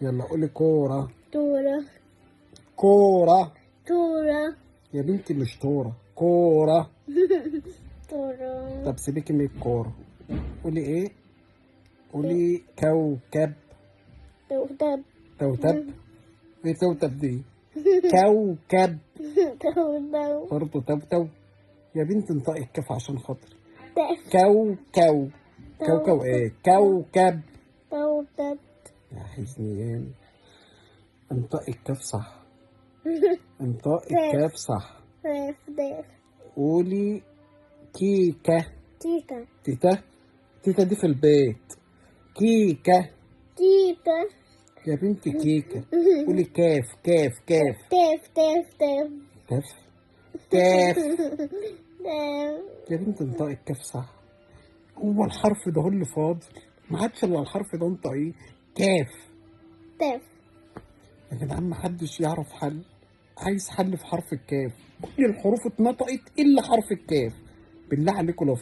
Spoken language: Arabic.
يلا قولي كورة. تورة. كورة. تورة. يا بنتي مش تورة، كورة. تورة. طب سيبيكي من الكورة. قولي ايه؟ قولي كوكب. توتب. توتب. ايه توتب دي؟ كوكب. توتب. برضه توتو. يا بنتي انطقي الكاف عشان خاطري. تف. كوكو. كوكو ايه؟ كوكب. توتب. يا حزنيان، انطقي الكاف صح. انطقي الكاف صح. دف. دف. قولي كيكة. تيتا. تيتا. تيتا دي في البيت. كيكة. تيتا. يا بنتي كيكة. قولي كاف كاف كاف. تف. تف. تف. كاف. كاف. تف. يا بنتي انطقي الكاف صح. هو الحرف ده هو اللي فاضل، ما عادش الا الحرف ده انطقيه. كاف. تف. يا جدعان محدش يعرف حل. عايز حل في حرف الكاف. كل الحروف اتنطقت الا حرف الكاف. بالله عليكم لو